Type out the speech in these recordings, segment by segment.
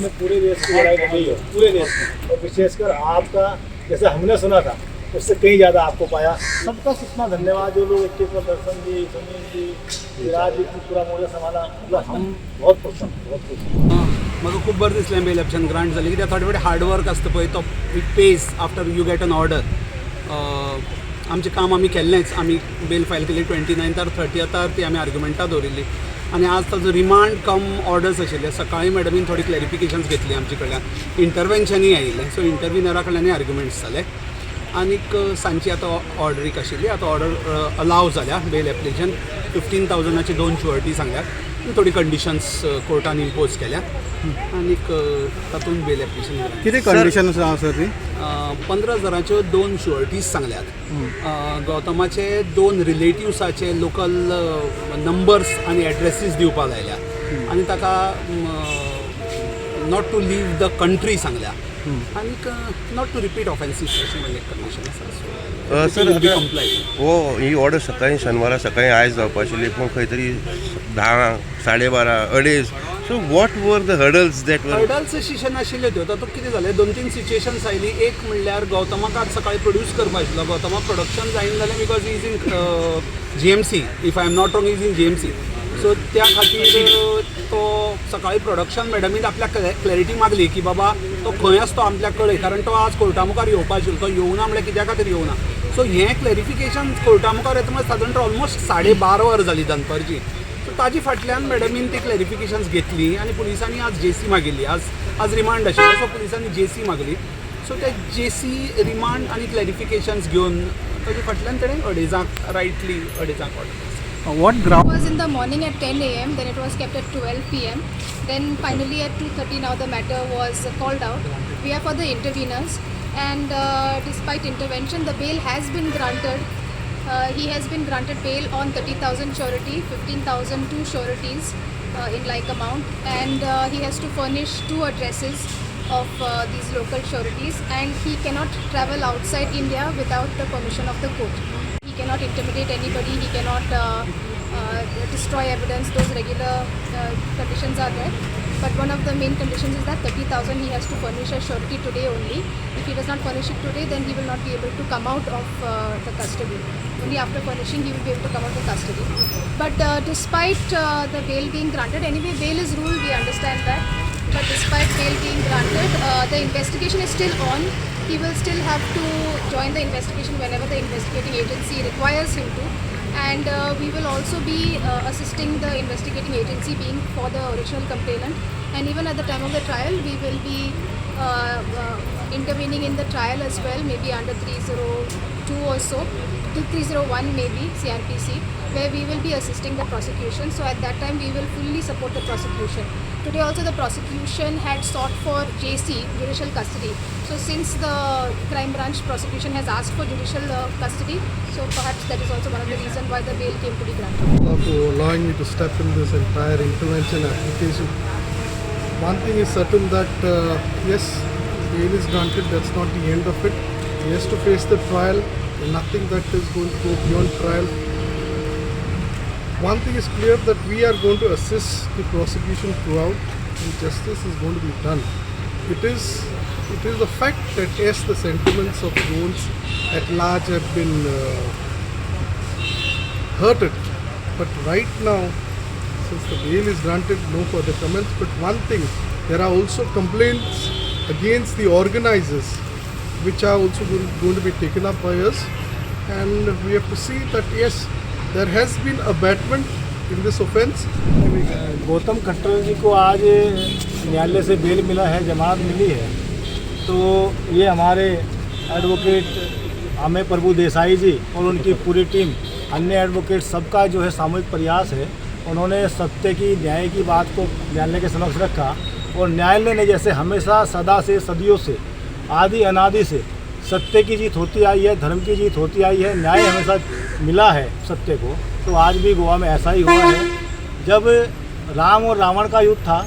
में पूरे देश की लड़ाई लड़ी है, पूरे देश में, और विशेषकर आपका जैसे हमने सुना था उससे कहीं ज़्यादा आपको पाया। सबका कितना धन्यवाद जो लोग इक्कीस दर्शन जी, सुनील जी, विराज जी पूरा मोर्चा संभाला, मतलब हम बहुत खुश हैं, बहुत खुश हैं। म्हाका खूब बरें दिसलें बेल ऑप्शन ग्रांट जालें, कित्याक थोडे फावटी हार्ड वर्क आसता पळय तो it pays after you get an order. आमचें काम आमी केल्लेंच, आमी बेल फायल केली 29 30 ती आमी आर्ग्युमेंटां दवरिल्ली आनी आज ताजो रिमांड कम ऑर्डर्स आशिल्ले. सकाळीं मॅडमीन थोडी क्लॅरिफिकेशन्स घेतली आमचे कडल्यान, इंटरवेन्शनूय आयिल्लें, सो इंटरव्युनरा कडल्यानूय आर्ग्युमेंट्स जाले आनीक सांजची आतां ऑर्डरीक आशिल्ली. आतां ऑर्डर अलाव जाल्या बेल एप्लिकेशन 15,000ची 2 शुअरिटी सांगल्यात, थोडी कंडिशन्स कोर्टान इम्पोज केल्या आनीक तातूंत बेल एप्लिकेशन. कितें कंडिशन्स आसा ती? 15,000च्यो 2 शुअरिटीज सांगल्यात. गौतमाचे 2 रिलेटिव्साचे लोकल नंबर्स आनी एड्रेसीस दिवपाक लायल्या आनी ताका not to leave the country सांगल्या आनीक नॉट टू रिपीट ऑफेन्सीस अशी म्हणजे कंडिशन आसा. सर हो ही ऑर्डर सकाळीं शेनवारा सकाळीं आयज जावपा आशिल्ली, पूण खंय तरी 10, 12:30, 2:30. So what were the hurdles that were? Hurdles अशी नाशिल्ल्यो त्यो. तातूंत कितें जालें, 2-3 सिच्युएशन्स आयली. एक म्हणल्यार गौतमाक आज सकाळीं प्रोड्यूस करपा आशिल्लो. गौतमाक प्रोडक्शन जायना जालें because is in GMC, if I am not wrong, is in GMC. सो त्या खातीर तो सकाळीं प्रोडक्शन मॅडमीन आपल्याक क्लॅरिटी मागली की बाबा तो खंय आसा तो आपल्याक कळय, कारण तो आज कोर्टा मुखार येवपा आशिल्लो. तो येवना म्हणल्यार कित्या खातीर येवना. सो हें क्लॅरिफिकेशन कोर्टा मुखार येता म्हणजे सादारण ऑलमोस्ट 12:30 वरां जालीं दनपारची. सो ताजी फाटल्यान मॅडमीन ती क्लॅरिफिकेशन्स घेतली आनी पुलिसांनी आज JC मागिल्ली. आज रिमांड आशिल्लो, सो पुलिसांनी JC मागली. सो ते JC रिमांड आनी क्लॅरिफिकेशन्स घेवन ताजे फाटल्यान तेणें अडेजांक रायटली अडेजांक order. What ground? It was in the morning at 10 a.m. Then it was kept at 12 p.m. Then finally at 2:30 now the matter was called out. We are for the interveners, and despite intervention, the bail has been granted. He has been granted bail on 30,000 surety, 15,000 2 sureties in like amount, and he has to furnish 2 addresses of these local sureties, and he cannot travel outside India without the permission of the court. He cannot intimidate anybody, he cannot destroy evidence. Those regular conditions are there, but one of the main conditions is that 30,000 he has to furnish a surety today only. If he does not furnish it today, then he will not be able to come out of the custody. Only after furnishing he will be able to come out of custody. But despite the bail being granted, anyway bail is rule, we understand that, but despite bail being granted, the investigation is still on. He will still have to join the investigation whenever the investigating agency requires him to, and we will also be assisting the investigating agency being for the original complainant, and even at the time of the trial we will be intervening in the trial as well, maybe under 302 or so, 301 maybe CRPC, where we will be assisting the prosecution. So at that time we will fully support the prosecution. Today also the prosecution had sought for JC, judicial custody. So since the crime branch prosecution has asked for judicial custody, so perhaps that is also one of the reasons why the bail came to be granted. For allowing me to step in this entire intervention application. One thing is certain that yes, bail is granted, that's not the end of it. He has to face the trial, nothing that is going to go beyond trial. One thing is clear that we are going to assist the prosecution throughout, and justice is going to be done. It is a fact that yes, the sentiments of those at large have been hurted, but right now, since the bail is granted, no further comments. But one thing, there are also complaints against the organizers, which are also going to be taken up by us, and we have to see that yes, there has been abatement in this offence. Gautam Khattar ji को आज न्यायालय से bell मिला है, जमानत मिली है, तो ये हमारे एडवोकेट अमेय प्रभु देसाई जी और उनकी पूरी टीम, अन्य एडवोकेट सबका जो है सामूहिक प्रयास है. उन्होंने सत्य की, न्याय की बात को न्यायालय के समक्ष रखा, और न्यायालय ने जैसे हमेशा सदा से, सदियों से, आदि अनादि से सत्य की जीत होती आई है, धर्म की जीत होती आई है, न्याय हमेशा मिला है सत्य को, तो आज भी गोवा में ऐसा ही हुआ है. जब राम और रावण का युद्ध था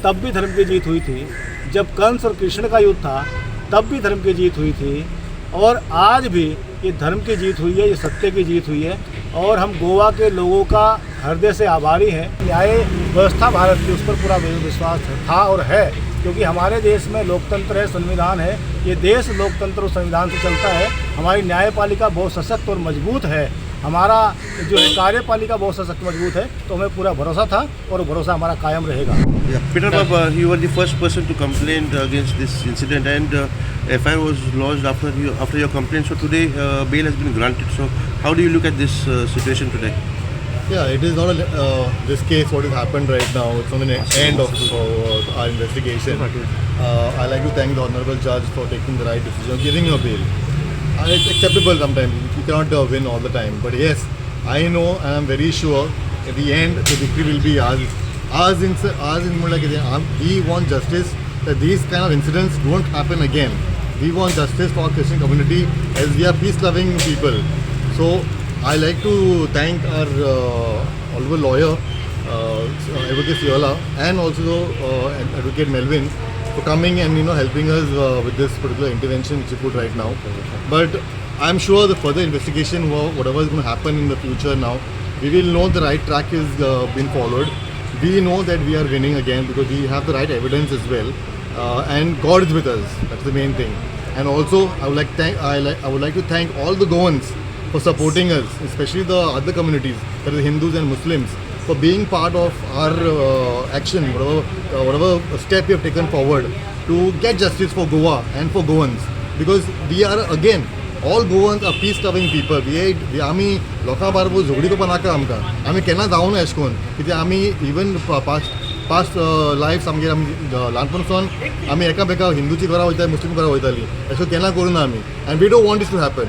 तब भी धर्म की जीत हुई थी, जब कंस और कृष्ण का युद्ध था तब भी धर्म की जीत हुई थी, और आज भी ये धर्म की जीत हुई है, ये सत्य की जीत हुई है, और हम गोवा के लोगों का हृदय से आभारी हैं. न्याय व्यवस्था भारत की, उस पर पूरा विश्वास था और है. क्योंकि हमारे देश में लोकतंत्र है, संविधान है। ये देश लोकतंत्र और संविधान से चलता है। हमारी न्यायपालिका बहुत सशक्त और मजबूत है। हमारा जो है कार्यपालिका बहुत सशक्त मजबूत है। तो हमें पूरा भरोसा था और भरोसा हमारा कायम रहेगा। Yeah, Peter Baba, you were the first person to complain against this incident, and FIR was lodged after your complaint. So today, bail has been granted. So how do you look at this situation today? Yeah, it is not this case what has happened right now. It's on the end of our investigation. I like to thank the Honorable Judge for taking the right decision of giving a bail. It's acceptable sometimes. You cannot win all the time. But yes, I know and I'm very sure at the end the victory will be ours. Ours in we want justice that these kind of incidents don't happen again. We want justice for our Christian community as we are peace-loving people. So I like to thank our honorable lawyer, Advocate Fiola, and also Advocate Melvin for coming and helping us with this particular intervention which you put right now. But I'm sure the further investigation, whatever is going to happen in the future now, we will know the right track is been followed. We know that we are winning again because we have the right evidence as well, and God is with us. That's the main thing. And also, I would like to thank all the Goans for supporting us, especially the other communities, that is Hindus and Muslims, for being part of our action, whatever step we have taken forward to get justice for Goa and for Goans. Because we are again, all Goans are peace-loving people. We आम्ही लोकां बारबो झगडी करपा नाका आमकां. आमी केन्ना जावं ना अशें करून. कित्याक आमी इवन पास्ट लायफ्स आमगेर आमी ल्हानपणासून आमी एकामेकाक हिंदूची घरां वयताली, मुस्लीम घरां वयतालीं. अशें केन्ना करूं ना आमी. And we don't want this to happen.